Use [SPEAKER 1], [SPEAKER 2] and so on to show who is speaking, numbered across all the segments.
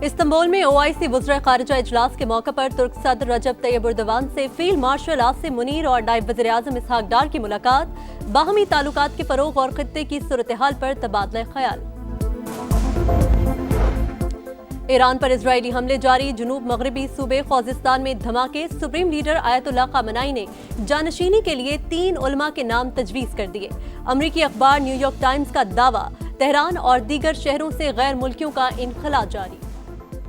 [SPEAKER 1] Istanbul में OIC वज़ीर ख़ारिजा इजलास के मौके पर तुर्क सदर रजब तैयब एर्दोगान से फील्ड मार्शल आसिम मुनीर और नायब वज़ीर आज़म इसहाक डार की मुलाकात, बाहमी ताल्लुकात के फ़रोग़ और खित्ते की सूरत हाल पर तबादला ख्याल। ईरान पर इजरायली हमले जारी, जुनूब मगरबी सूबे ख़ुज़िस्तान में धमाके, सुप्रीम लीडर आयतुल्लाह ख़ामेनी ने जानशीनी के लिए 3 उलमा के नाम तजवीज़ कर दिए। अमरीकी अखबार न्यूयॉर्क टाइम्स का दावा, तेहरान और दीगर शहरों से गैर मुल्कियों का इनखला जारी।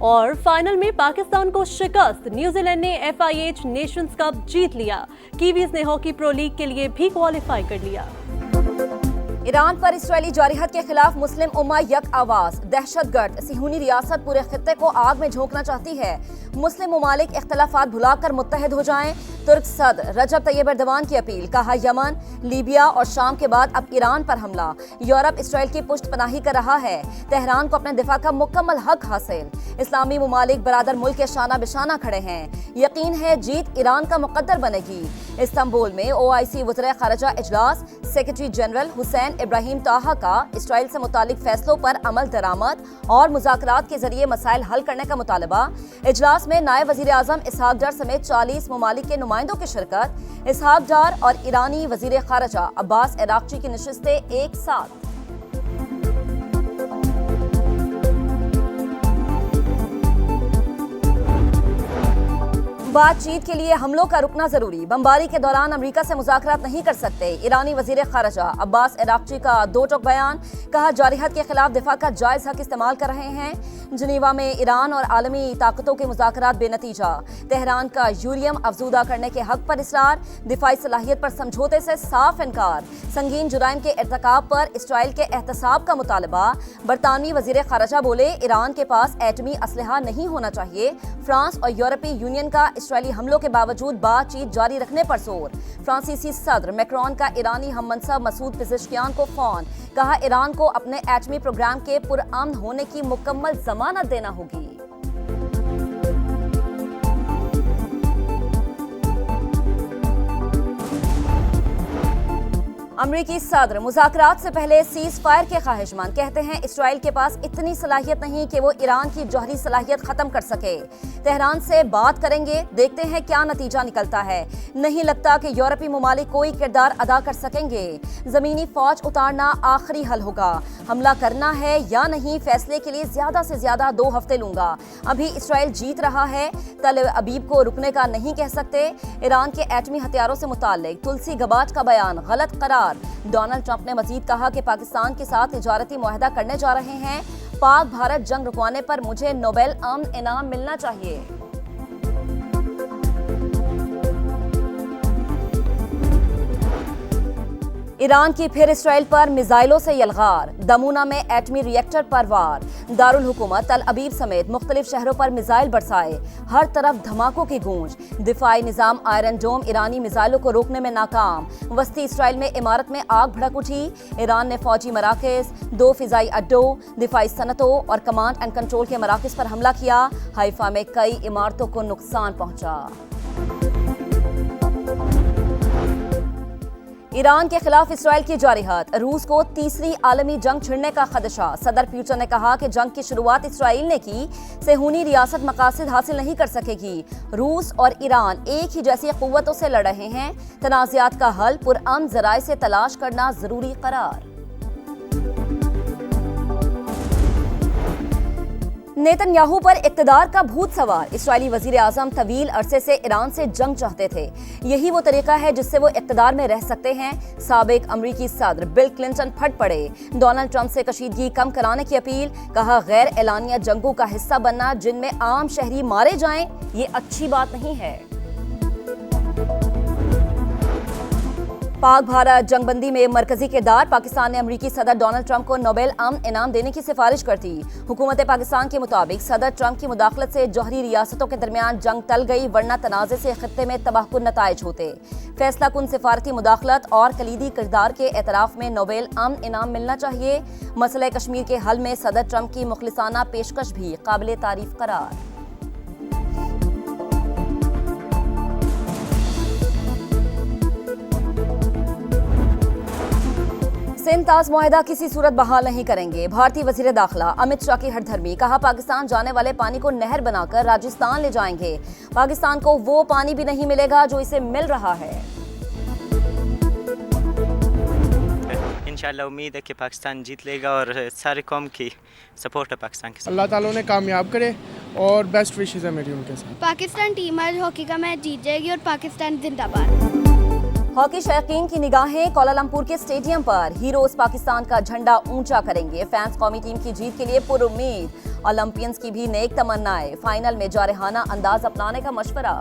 [SPEAKER 1] और फाइनल में पाकिस्तान को शिकस्त, न्यूजीलैंड ने FIH नेशंस कप जीत लिया। कीवीज ने हॉकी प्रो लीग के लिए भी क्वालिफाई कर लिया।
[SPEAKER 2] ईरान पर इसराइली जारहत के खिलाफ मुस्लिम उम्मा यक आवाज, दहशतगर्द सिहूनी रियासत पूरे खित्ते को आग में झोंकना चाहती है। मुस्लिम ममालिक इख्तलाफात भुलाकर मुत्तहिद हो जाएं। तुर्क सदर रजब तैयब एर्दोगान की अपील, कहा यमन, लीबिया और शाम के बाद अब ईरान पर हमला। यूरोप इसराइल की पुष्टपनाही कर रहा है। तेहरान को अपने दिफा का मुकम्मल हक हासिल। इस्लामी ममालिक बरादर मुल्क के शाना बिशाना खड़े हैं। यकीन है जीत ईरान का मुकद्दर बनेगी। इस्तांबुल में OIC वज़ीर ख़ारिजा इजलास, सेक्रेटरी जनरल हुसैन इब्राहिम ताहा का इसराइल से मुतालिक फैसलों पर अमल दरामद और मुज़ाकरात के जरिए मसाइल हल करने का मुतालबा। इजलास में नायब वज़ीर आज़म इसहाक डार समेत 40 ममालिक के नुमाइंदों की शिरकत। इसहाक डार और ईरानी वज़ीर ख़ारिजा अब्बास अराग़ची की नशिस्तें एक साथ। बातचीत के लिए हमलों का रुकना जरूरी, बमबारी के दौरान अमेरिका से मुज़ाकरात नहीं कर सकते। ईरानी वज़ीर ख़ारिजा अब्बास अराग़ची का 2 टोक बयान, कहा जारहत के खिलाफ दिफा का जायज़ हक इस्तेमाल कर रहे हैं। जनीवा में ईरान और आलमी ताकतों के मुज़ाकरात बेनतीजा। तेहरान का यूरेनियम अफजूदा करने के हक पर इसरार, दिफाई सलाहियत पर समझौते से साफ इनकार। संगीन जुराइम के इर्तिकाब पर इसराइल के एहतसाब का मुतालबा। बरतानवी वज़ीर ख़ारिजा बोले, ईरान के पास एटमी असलहा नहीं होना चाहिए। फ्रांस और यूरोपीय यूनियन का इसराइली हमलों के बावजूद बातचीत जारी रखने पर जोर। फ्रांसीसी सदर मैक्रोन का ईरानी हममनसब मसूद पेज़ेश्कियान को फोन, कहा ईरान को अपने एटमी प्रोग्राम के पुरअमन होने की मुकम्मल जमानत देना होगी। अमरीकी सदर मुज़ाकरात से पहले सीज फायर के ख्वाहिशमंद, कहते हैं इसराइल के पास इतनी सलाहियत नहीं कि वो ईरान की जौहरी सलाहियत खत्म कर सके। तेहरान से बात करेंगे, देखते हैं क्या नतीजा निकलता है। नहीं लगता कि यूरोपीय ममालिक कोई किरदार अदा कर सकेंगे। ज़मीनी फौज उतारना आखिरी हल होगा। हमला करना है या नहीं, फैसले के लिए ज़्यादा से ज़्यादा 2 हफ्ते लूंगा। अभी इसराइल जीत रहा है, तल अबीब को रुकने का नहीं कह सकते। ईरान के एटमी हथियारों से मुताल्लिक तुलसी गबाट का बयान गलत करार। डोनाल्ड ट्रंप ने मजीद कहा कि पाकिस्तान के साथ तिजारती मुआहदा करने जा रहे हैं। पाक भारत जंग रुकवाने पर मुझे नोबेल अमन इनाम मिलना चाहिए। ईरान की फिर इसराइल पर मिसाइलों से यलगार, दमूना में एटमी रिएक्टर पर वार। दारुल हुकूमत तल अबीब समेत मुख्तलिफ शहरों पर मिसाइल बरसाए, हर तरफ धमाकों की गूंज। दिफाई निजाम आयरन डोम ईरानी मिसाइलों को रोकने में नाकाम। वस्ती इसराइल में इमारत में आग भड़क उठी। ईरान ने फौजी मराकज़, 2 फिजाई अड्डों, दिफाई सनतों और कमांड एंड कंट्रोल के मराकज़ पर हमला किया। हाइफा में कई इमारतों को नुकसान पहुंचा। ईरान के खिलाफ इसराइल की जारहत, रूस को तीसरी आलमी जंग छिड़ने का खदशा। सदर पुतिन ने कहा कि जंग की शुरुआत इसराइल ने की, सेहूनी रियासत मकासद हासिल नहीं कर सकेगी। रूस और ईरान एक ही जैसी क़ुव्वतों से लड़ रहे हैं। तनाज़ात का हल पुरअमन ज़राए से तलाश करना जरूरी करार। नेतन्याहू पर इक़्तिदार का भूत सवार। इस्राएली वज़ीर आज़म तवील अरसे से ईरान से जंग चाहते थे। यही वो तरीका है जिससे वो इक़्तिदार में रह सकते हैं। साबिक अमरीकी सदर बिल क्लिंटन फट पड़े। डोनाल्ड ट्रंप से कशीदगी कम कराने की अपील, कहा गैर एलानिया जंगों का हिस्सा बनना जिनमें आम शहरी मारे जाएं, ये अच्छी बात नहीं है। पाक भारत जंगबंदी में मरकजी किरदार, पाकिस्तान ने अमरीकी सदर डोनाल्ड ट्रंप को नोबेल अमन इनाम देने की सिफारिश कर दी। हुकूमत पाकिस्तान के मुताबिक सदर ट्रंप की मुदाखलत से जौहरी रियासतों के दरमियान जंग टल गई, वरना तनाज़े से खित्ते में तबाहकुन नताइज होते। फैसला कुन सिफारती मुदाखलत और कलीदी किरदार के एतराफ़ में नोबेल अमन इनाम मिलना चाहिए। मसले कश्मीर के हल में सदर ट्रंप की मुखलिसाना पेशकश भी काबिल तारीफ करार। सिंध ताज मुआहिदा किसी सूरत बहाल नहीं करेंगे। भारतीय वजीर दाखिला अमित शाह की हठधर्मी, कहा पाकिस्तान जाने वाले पानी को नहर बनाकर राजस्थान ले जाएंगे। पाकिस्तान को वो पानी भी नहीं मिलेगा जो इसे मिल रहा है।
[SPEAKER 3] इंशाल्लाह उम्मीद है कि पाकिस्तान जीत लेगा और सारे कौम की सपोर्ट है पाकिस्तान के साथ।
[SPEAKER 4] अल्लाह ताला उन्हें कामयाब करे और बेस्ट विशेस है मेरी उनके साथ।
[SPEAKER 5] पाकिस्तान टीम आज हॉकी का मैच जीत जाएगी और पाकिस्तान जिंदाबाद।
[SPEAKER 2] हॉकी शौकीन की निगाहें कोलालमपुर के स्टेडियम पर। हीरोज पाकिस्तान का झंडा ऊंचा करेंगे। फैंस कौमी टीम की जीत के लिए पुरुम्मीद। ओलंपियंस की भी नेक तमन्नाएं। फाइनल में जारहाना अंदाज अपनाने का मशवरा।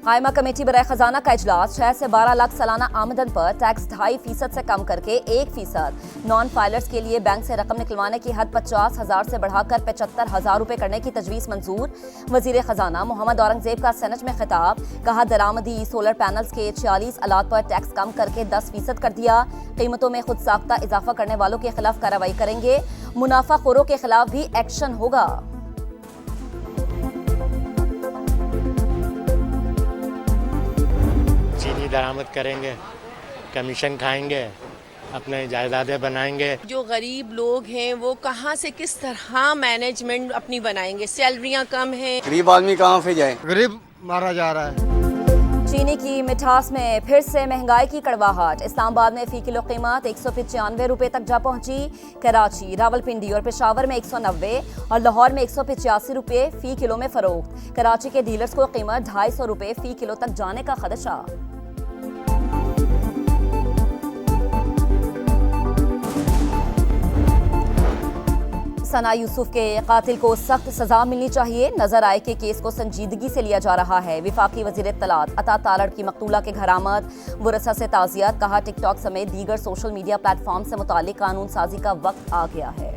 [SPEAKER 2] कायमा कमेटी बराए खजाना का इजलास। 6 से 12 लाख सालाना आमदन पर टैक्स 2.5% से कम करके 1%। नॉन फाइलर्स के लिए बैंक से रकम निकलवाने की हद 50,000 से बढ़ाकर 75,000 रुपए करने की तजवीज़ मंजूर। वजीर खजाना मोहम्मद औरंगजेब का सेनेट में खिताब। कहा दरामदी सोलर पैनल्स के 46 आलात पर टैक्स कम करके 10% कर दिया। कीमतों में खुद साख्ता इजाफा करने वालों के खिलाफ कार्रवाई करेंगे। मुनाफाखोरों के खिलाफ भी एक्शन होगा।
[SPEAKER 6] चीनी दरामद करेंगे, कमीशन खाएंगे, अपने जायदादें बनाएंगे।
[SPEAKER 7] जो गरीब लोग हैं वो कहाँ से किस तरह मैनेजमेंट अपनी बनाएंगे। सैलरियाँ कम हैं।
[SPEAKER 8] गरीब आदमी कहाँ से जाए,
[SPEAKER 6] गरीब मारा जा रहा है।
[SPEAKER 2] चीनी की मिठास में फिर से महंगाई की कड़वाहट। इस्लामाबाद में फी किलो कीमत 195 रुपए तक जा पहुंची। कराची, रावलपिंडी और पेशावर में 190 और लाहौर में 185 रुपए फी किलो में फरोख्त। कराची के डीलर्स को कीमत 250 रुपए फी किलो तक जाने का खदशा। सना यूसुफ के कातिल को सख्त सजा मिलनी चाहिए। नजर आए कि केस को संजीदगी से लिया जा रहा है। विफाकी वजीर इत्तलात अता तालड़ की मकतूला के घर आमद। वरसा से ताज़ियत। कहा टिकटॉक समेत दीगर सोशल मीडिया प्लेटफॉर्म से मुतालिक कानून साजी का वक्त आ गया है।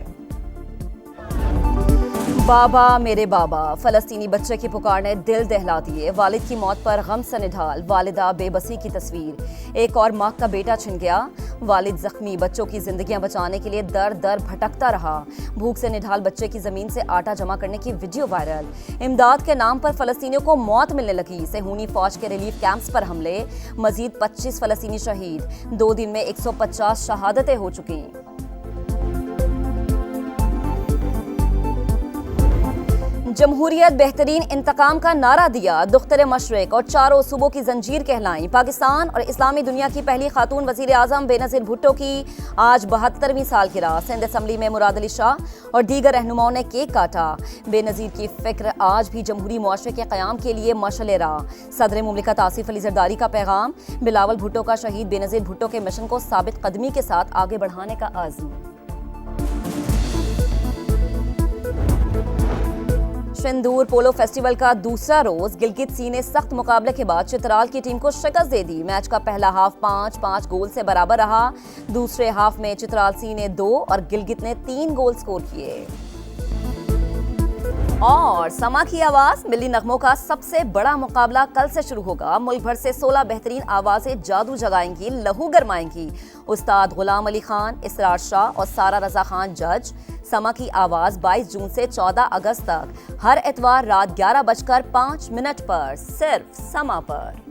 [SPEAKER 2] बाबा मेरे बाबा, फलस्तीनी बच्चे की पुकार ने दिल दहला दिए। वालिद की मौत पर गम से निढाल। वालिदा बेबसी की तस्वीर। एक और माँ का बेटा छिन गया। वालिद जख्मी। बच्चों की जिंदगियां बचाने के लिए दर दर भटकता रहा। भूख से निढाल बच्चे की जमीन से आटा जमा करने की वीडियो वायरल। इमदाद के नाम पर फलस्तीनियों को मौत मिलने लगी। सेहूनी फौज के रिलीफ कैंप्स पर हमले। मजीद 25 फलस्तीनी शहीद। 2 दिन में 150 शहादतें हो चुकी। जमहूरियत बेहतरीन इंतकाम का नारा दिया। दुख्तर मशरिक और चारों सूबों की जंजीर कहलाई। पाकिस्तान और इस्लामी दुनिया की पहली खातून वजीर आजम बेनज़ीर भुट्टो की आज 72वीं सालगिरह। सिंध असम्बली में मुराद अली शाह और दीगर रहनुमाओं ने केक काटा। बेनज़ीर की फिक्र आज भी जमहूरी मुआशरे के क़याम के लिए मशअले रहा। सदर मुमलिकत आसिफ अली ज़रदारी का पैगाम। बिलावल भुट्टो का शहीद बेनज़ीर भुट्टो के मिशन को साबित कदमी के साथ आगे बढ़ाने का आज़म। सिंदूर पोलो फेस्टिवल का दूसरा रोज। गिलगित सी ने सख्त मुकाबले के बाद चित्राल की टीम को शिकस्त दे दी। मैच का पहला हाफ 5-5 गोल से बराबर रहा। दूसरे हाफ में चित्राल सी ने 2 और गिलगित ने 3 गोल स्कोर किए। और समा की आवाज, मिली नगमों का सबसे बड़ा मुकाबला कल से शुरू होगा। मुल्क भर से 16 बेहतरीन आवाजें जादू जगाएंगी, लहू गरमाएंगी। उस्ताद गुलाम अली खान, इसरार शाह और सारा रजा खान जज। समा की आवाज 22 जून से 14 अगस्त तक हर इतवार रात 11:05 पर सिर्फ समा पर।